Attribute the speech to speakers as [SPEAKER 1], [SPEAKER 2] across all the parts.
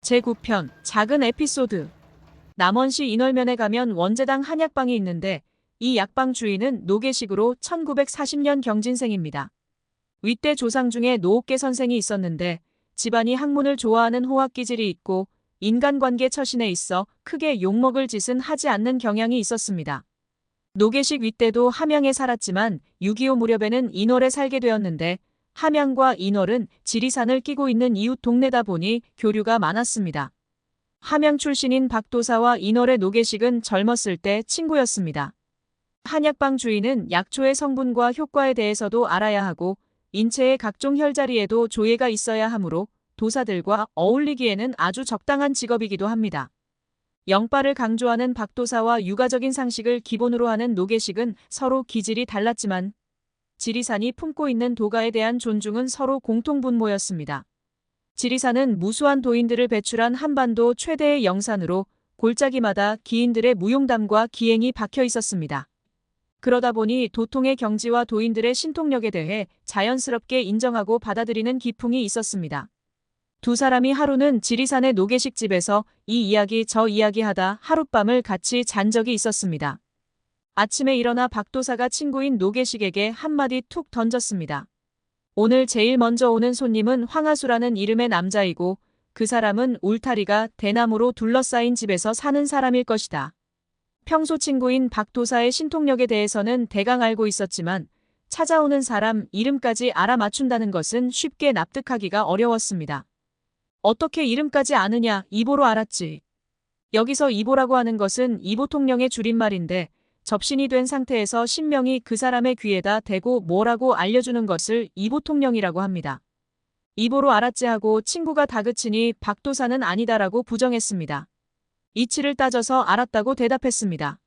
[SPEAKER 1] 제9편 작은 에피소드. 남원시 인월면에 가면 원재당 한약방이 있는데 이 약방 주인은 노계식으로 1940년 경진생입니다. 윗대 조상 중에 노옥계 선생이 있었는데 집안이 학문을 좋아하는 호학기질이 있고 인간관계 처신에 있어 크게 욕먹을 짓은 하지 않는 경향이 있었습니다. 노계식 윗대도 함양에 살았지만 6.25 무렵에는 인월에 살게 되었는데 함양과 인월은 지리산을 끼고 있는 이웃 동네다 보니 교류가 많았습니다. 함양 출신인 박도사와 인월의 노계식은 젊었을 때 친구였습니다. 한약방 주인은 약초의 성분과 효과에 대해서도 알아야 하고 인체의 각종 혈자리에도 조예가 있어야 하므로 도사들과 어울리기에는 아주 적당한 직업이기도 합니다. 영빠를 강조하는 박도사와 육아적인 상식을 기본으로 하는 노계식은 서로 기질이 달랐지만 지리산이 품고 있는 도가에 대한 존중은 서로 공통분모였습니다. 지리산은 무수한 도인들을 배출한 한반도 최대의 영산으로 골짜기마다 기인들의 무용담과 기행이 박혀 있었습니다. 그러다 보니 도통의 경지와 도인들의 신통력에 대해 자연스럽게 인정하고 받아들이는 기풍이 있었습니다. 두 사람이 하루는 지리산의 노계식 집에서 이 이야기 저 이야기하다 하룻밤을 같이 잔 적이 있었습니다. 아침에 일어나 박도사가 친구인 노계식에게 한마디 툭 던졌습니다. 오늘 제일 먼저 오는 손님은 황하수라는 이름의 남자이고 그 사람은 울타리가 대나무로 둘러싸인 집에서 사는 사람일 것이다. 평소 친구인 박도사의 신통력에 대해서는 대강 알고 있었지만 찾아오는 사람 이름까지 알아맞춘다는 것은 쉽게 납득하기가 어려웠습니다. 어떻게 이름까지 아느냐? 이보로 알았지. 여기서 이보라고 하는 것은 이보통령의 줄임말인데 접신이 된 상태에서 신명이 그 사람의 귀에다 대고 뭐라고 알려주는 것을 이보통령이라고 합니다. 이보로 알았지 하고 친구가 다그치니 박도사는 아니다라고 부정했습니다. 이치를 따져서 알았다고 대답했습니다.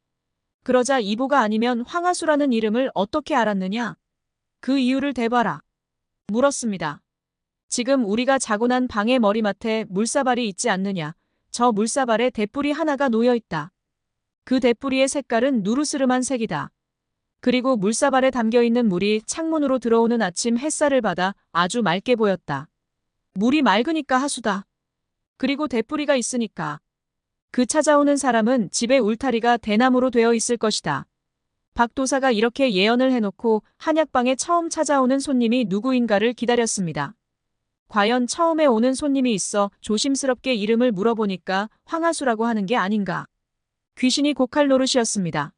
[SPEAKER 1] 그러자 이보가 아니면 황하수라는 이름을 어떻게 알았느냐? 그 이유를 대봐라. 물었습니다. 지금 우리가 자고 난 방의 머리맡에 물사발이 있지 않느냐? 저 물사발에 대뿌리 하나가 놓여 있다. 그 대뿌리의 색깔은 누르스름한 색이다. 그리고 물사발에 담겨있는 물이 창문으로 들어오는 아침 햇살을 받아 아주 맑게 보였다. 물이 맑으니까 하수다. 그리고 대뿌리가 있으니까. 그 찾아오는 사람은 집의 울타리가 대나무로 되어 있을 것이다. 박도사가 이렇게 예언을 해놓고 한약방에 처음 찾아오는 손님이 누구인가를 기다렸습니다. 과연 처음에 오는 손님이 있어 조심스럽게 이름을 물어보니까 황하수라고 하는 게 아닌가. 귀신이 곡할 노릇이었습니다.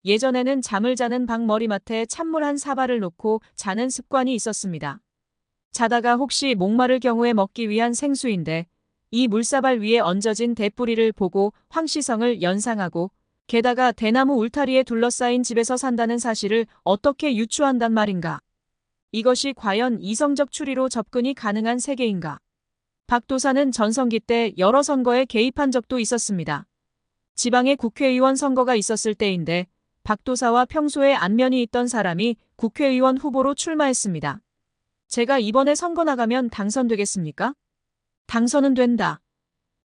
[SPEAKER 1] 예전에는 잠을 자는 방 머리맡에 찬물 한 사발을 놓고 자는 습관이 있었습니다. 자다가 혹시 목마를 경우에 먹기 위한 생수인데 이 물사발 위에 얹어진 대뿌리를 보고 황시성을 연상하고 게다가 대나무 울타리에 둘러싸인 집에서 산다는 사실을 어떻게 유추한단 말인가. 이것이 과연 이성적 추리로 접근이 가능한 세계인가. 박도사는 전성기 때 여러 선거에 개입한 적도 있었습니다. 지방의 국회의원 선거가 있었을 때인데 박도사와 평소에 안면이 있던 사람이 국회의원 후보로 출마했습니다. 제가 이번에 선거 나가면 당선되겠습니까? 당선은 된다.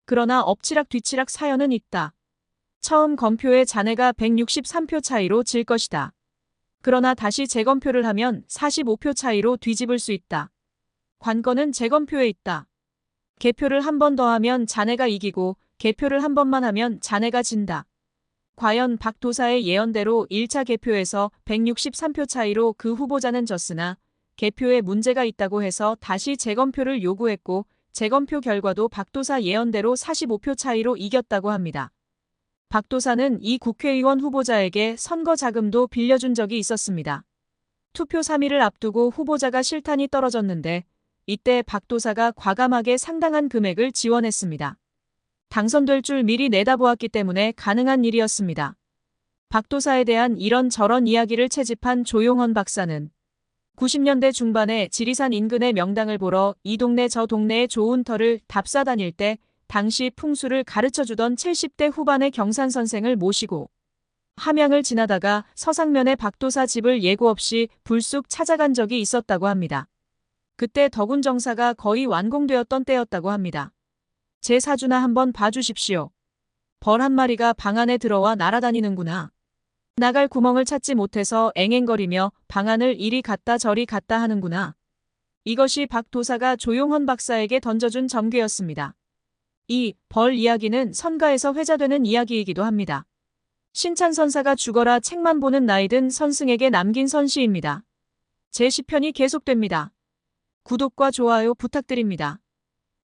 [SPEAKER 1] 그러나 엎치락 뒤치락 사연은 있다. 처음 검표에 자네가 163표 차이로 질 것이다. 그러나 다시 재검표를 하면 45표 차이로 뒤집을 수 있다. 관건은 재검표에 있다. 개표를 한 번 더 하면 자네가 이기고 개표를 한 번만 하면 자네가 진다. 과연 박도사의 예언대로 1차 개표에서 163표 차이로 그 후보자는 졌으나 개표에 문제가 있다고 해서 다시 재검표를 요구했고 재검표 결과도 박도사 예언대로 45표 차이로 이겼다고 합니다. 박도사는 이 국회의원 후보자에게 선거 자금도 빌려준 적이 있었습니다. 투표 3일을 앞두고 후보자가 실탄이 떨어졌는데 이때 박도사가 과감하게 상당한 금액을 지원했습니다. 당선될 줄 미리 내다보았기 때문에 가능한 일이었습니다. 박도사에 대한 이런저런 이야기를 채집한 조용헌 박사는 90년대 중반에 지리산 인근의 명당을 보러 이 동네 저 동네의 좋은 터를 답사 다닐 때 당시 풍수를 가르쳐주던 70대 후반의 경산 선생을 모시고 함양을 지나다가 서상면의 박도사 집을 예고 없이 불쑥 찾아간 적이 있었다고 합니다. 그때 덕운 정사가 거의 완공되었던 때였다고 합니다. 제 사주나 한번 봐주십시오. 벌 한 마리가 방 안에 들어와 날아다니는구나. 나갈 구멍을 찾지 못해서 앵앵거리며 방 안을 이리 갔다 저리 갔다 하는구나. 이것이 박도사가 조용헌 박사에게 던져준 점괘였습니다. 이 벌 이야기는 선가에서 회자되는 이야기이기도 합니다. 신찬 선사가 죽어라 책만 보는 나이든 선승에게 남긴 선시입니다. 제10편이 계속됩니다. 구독과 좋아요 부탁드립니다.